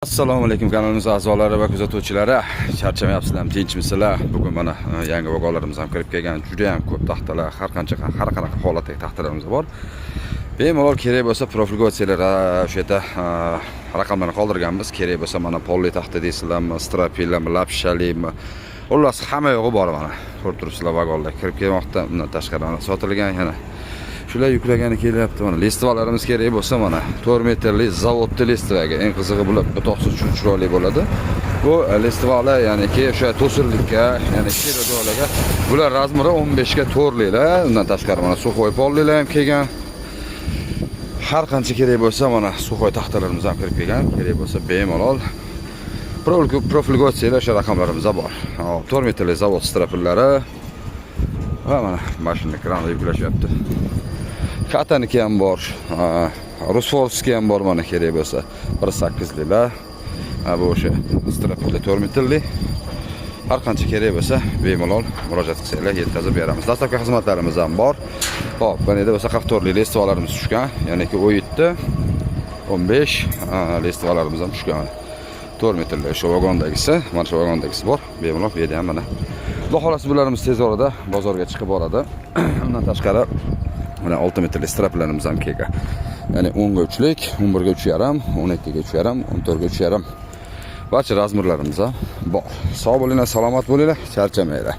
Assalomu alaykum kanalimiz a'zolari va kuzatuvchilari. Charchamayapsizlarmi? Tinchmisizlar? Bugun mana yangi vagonlarimiz ham kirib kelgan. Juda ham ko'p taxtalar, har qanaqa holatdagi taxtalarimiz bor. Bemalol kerak bo'lsa profilgatsiyalar o'sha yerda raqamlarni qoldirganmiz. Kerak bo'lsa mana polli taxta deysizlarmi, strapillarmi, lapshalimi. Xullas hamma yo'g'i bor mana. Ko'rib turibsizlar vagonlar kirib kelmoqda. Undan tashqari sotilgan yana shular yuklagani kelyapti. Mana listovalarimiz kerak bo'lsa mana 4 metrli zavodli listovaga eng qizig'i bular bitoqsiz chiroyli bo'ladi. Bu listovalar ya'ni o'sha to'sirlikka, ya'ni kilolarga bular razmeri 15 ga 4lilar. Undan tashqari mana suxoy pollilar ham kelgan. Har qancha kerak bo'lsa mana suxoy taxtalarimiz ham kirib kelgan. Kerak bo'lsa bemalol profilgatsiyalar o'sha raqamlarimizda bor. 4 metrli zavod strapillari va mana mashina kranda yuklashyapti. Kataniki ham bor, Rusforski ham bor mana kerak bo'lsa 1.8lilar. Bu o'sha strapilli 4 metrli. Har qancha kerak bo'lsa bemalol murojaat qilsanglar yetkazib beramiz. Dastlabki xizmatlarimiz ham bor. Xo'p, mana yerda bo'lsa 44li listovalarimiz tushgan, ya'ni 17, 15 listovalarimiz ham tushgan. 4 metrli o'sha vagondagisi, mana shu vagondagisi bor. Bemalol bu yerda ham mana. Xudo xolasi bularimiz tez orada bozorga chiqib boradi. Undan tashqari mana 6 metrli straplarimiz ham kelgan. Ya'ni 10 ga 3lik, 11 ga 3.5, 12 ga 3.5, 14 ga 3.5. Barcha razmerlarimiz ham bor. Sog' bo'linglar, salomat bo'linglar, charchamanglar.